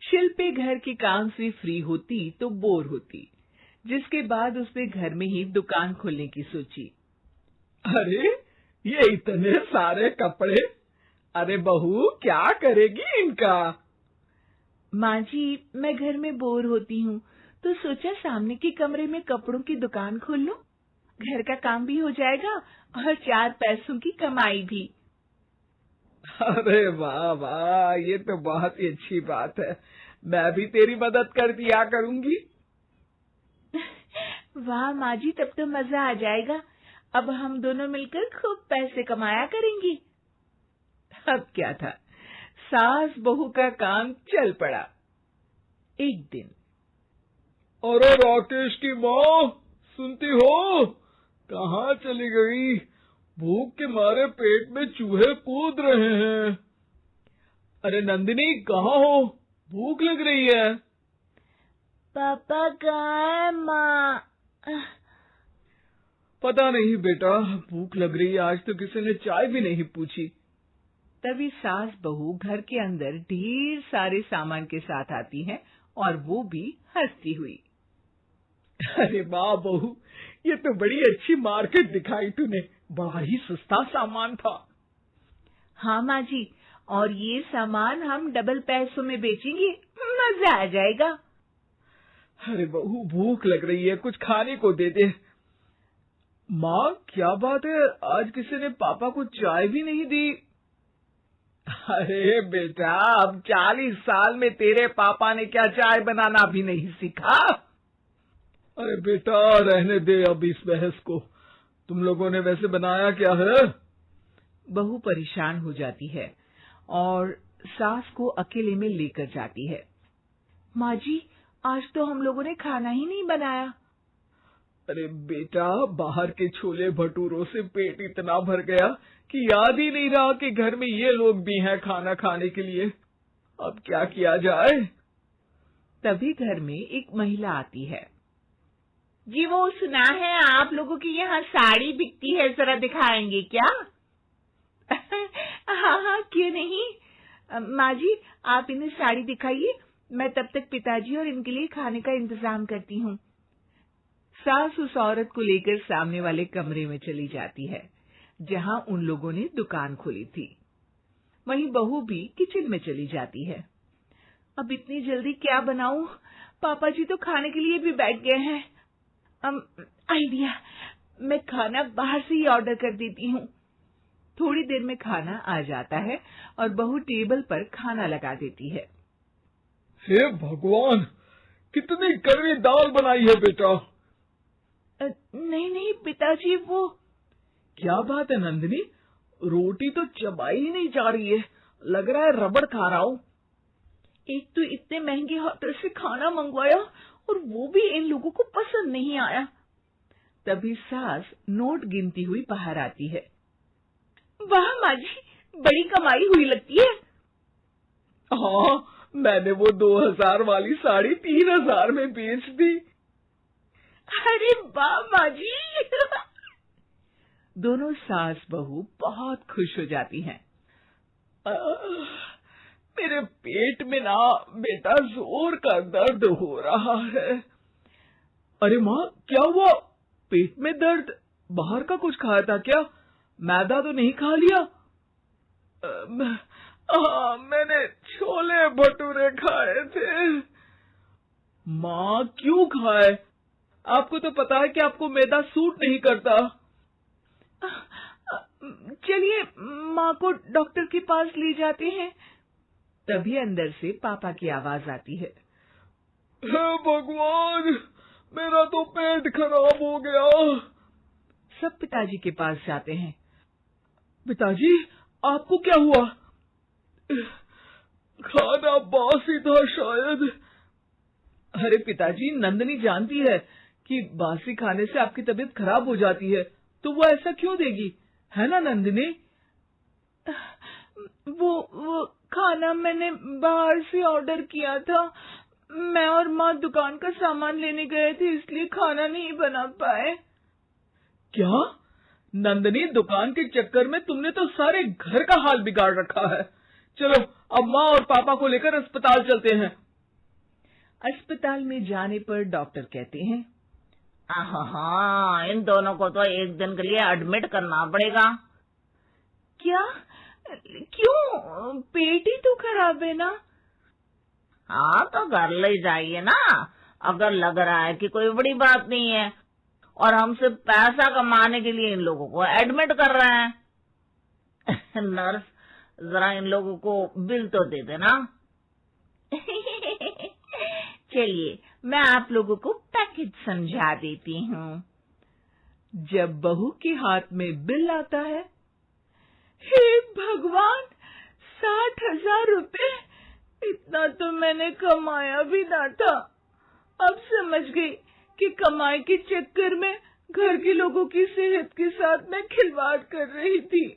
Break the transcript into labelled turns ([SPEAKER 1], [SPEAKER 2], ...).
[SPEAKER 1] शिल्पी घर के काम से फ्री होती तो बोर होती, जिसके बाद उसने घर में ही दुकान खोलने की सोची।
[SPEAKER 2] अरे ये इतने सारे कपड़े, अरे बहू क्या करेगी इनका?
[SPEAKER 1] माँ जी, मैं घर में बोर होती हूँ तो सोचा सामने के कमरे में कपड़ों की दुकान खोल लूं। घर का काम भी हो जाएगा और 4 पैसों की कमाई भी।
[SPEAKER 2] अरे वाह वाह, ये तो बहुत ही अच्छी बात है। मैं भी तेरी मदद कर दिया करूंगी।
[SPEAKER 1] वाह माँ जी, तब तो मजा आ जाएगा। अब हम दोनों मिलकर खूब पैसे कमाया करेंगे। अब क्या था, सास बहू का काम चल पड़ा। एक दिन,
[SPEAKER 2] अरे राकेश की माँ, सुनती हो? कहाँ चली गई? भूख के मारे पेट में चूहे कूद रहे हैं। अरे नंदिनी, कहाँ हो? भूख लग रही है।
[SPEAKER 1] पापा कहाँ है माँ?
[SPEAKER 2] पता नहीं बेटा, भूख लग रही है। आज तो किसी ने चाय भी नहीं पूछी।
[SPEAKER 1] तभी सास बहू घर के अंदर ढेर सारे सामान के साथ आती हैं और वो भी हंसती हुई।
[SPEAKER 2] अरे वाह बहू, ये तो बड़ी अच्छी मार्केट दिखाई तूने। बड़ा ही सस्ता सामान था।
[SPEAKER 1] हाँ माँ जी, और ये सामान हम डबल पैसों में बेचेंगे, मजा आ जाएगा।
[SPEAKER 2] अरे बहू, भूख लग रही है, कुछ खाने को दे दे। माँ क्या बात है, आज किसी ने पापा को चाय भी नहीं दी? अरे बेटा, अब 40 साल में तेरे पापा ने क्या चाय बनाना भी नहीं सीखा? अरे बेटा रहने दे अब इस बहस को। तुम लोगों ने वैसे बनाया क्या है?
[SPEAKER 1] बहू परेशान हो जाती है और सास को अकेले में लेकर जाती है। माँ जी, आज तो हम लोगों ने खाना ही नहीं बनाया।
[SPEAKER 2] अरे बेटा, बाहर के छोले भटूरों से पेट इतना भर गया कि याद ही नहीं रहा कि घर में ये लोग भी हैं खाना खाने के लिए। अब क्या किया जाए?
[SPEAKER 1] तभी घर में एक महिला आती है। जी, वो सुना है आप लोगों की यहाँ साड़ी बिकती है, जरा दिखाएंगे क्या? हाँ हाँ, क्यों नहीं। माँ जी, आप इन्हें साड़ी दिखाइए, मैं तब तक पिताजी और इनके लिए खाने का इंतजाम करती हूँ। सास उस औरत को लेकर सामने वाले कमरे में चली जाती है जहाँ उन लोगों ने दुकान खोली थी। वहीं बहू भी किचन में चली जाती है। अब इतनी जल्दी क्या बनाऊं? पापा जी तो खाने के लिए भी बैठ गए हैं। आइडिया, मैं खाना बाहर से ही ऑर्डर कर देती हूँ। थोड़ी देर में खाना आ जाता है और बहू टेबल पर खाना लगा देती है।
[SPEAKER 2] हे भगवान, कितनी कड़वी दाल बनाई है बेटा।
[SPEAKER 1] नहीं नहीं पिताजी, वो।
[SPEAKER 2] क्या बात है नंदिनी, रोटी तो चबाई ही नहीं जा रही है, लग रहा है रबड़ खा रहा हूँ।
[SPEAKER 1] एक तो इतने महंगे होटल से खाना मंगवाया और वो भी इन लोगों को पसंद नहीं आया। तभी सास नोट गिनती हुई बाहर आती है। वाह माँ जी, बड़ी कमाई हुई लगती है।
[SPEAKER 2] हाँ, मैंने वो 2000 वाली साड़ी 3000 में बेच दी।
[SPEAKER 1] अरे वाह माँ जी। दोनों सास बहू बहुत खुश हो जाती हैं।
[SPEAKER 2] मेरे पेट में ना बेटा जोर का दर्द हो रहा है। अरे माँ, क्या हुआ? पेट में दर्द? बाहर का कुछ खाया था क्या? मैदा तो नहीं खा लिया? मैंने छोले भटूरे खाए थे। माँ क्यों खाए? आपको तो पता है कि आपको मैदा सूट नहीं करता।
[SPEAKER 1] चलिए माँ को डॉक्टर के पास ले जाते हैं। तभी अंदर से पापा की आवाज आती है।
[SPEAKER 2] हे भगवान, मेरा तो पेट खराब हो गया।
[SPEAKER 1] सब पिताजी के पास जाते हैं।
[SPEAKER 2] पिताजी, आपको क्या हुआ? खाना बासी था शायद। अरे पिताजी, नंदिनी जानती है कि बासी खाने से आपकी तबीयत खराब हो जाती है, तो वो ऐसा क्यों देगी, है ना नंदिनी?
[SPEAKER 1] वो खाना मैंने बाहर से ऑर्डर किया था। मैं और माँ दुकान का सामान लेने गए थे, इसलिए खाना नहीं बना पाए।
[SPEAKER 2] क्या नंदिनी, दुकान के चक्कर में तुमने तो सारे घर का हाल बिगाड़ रखा है। चलो अब माँ और पापा को लेकर अस्पताल चलते हैं।
[SPEAKER 1] अस्पताल में जाने पर डॉक्टर कहते हैं,
[SPEAKER 3] हाँ, इन दोनों को तो एक दिन के लिए एडमिट करना पड़ेगा।
[SPEAKER 1] क्या? क्यों? पेट ही तो खराब है ना।
[SPEAKER 3] हाँ, तो घर ले जाइए ना, अगर लग रहा है कि कोई बड़ी बात नहीं है और हम सिर्फ पैसा कमाने के लिए इन लोगों को एडमिट कर रहे हैं। नर्स, जरा इन लोगों को बिल तो दे देना।
[SPEAKER 1] चलिए, मैं आप लोगों को पैकेज समझा देती हूँ। जब बहू के हाथ में बिल आता है, हे भगवान, 60,000 रुपए! इतना तो मैंने कमाया भी ना था। अब समझ गई कि कमाई के चक्कर में घर के लोगों की सेहत के साथ मैं खिलवाड़ कर रही थी।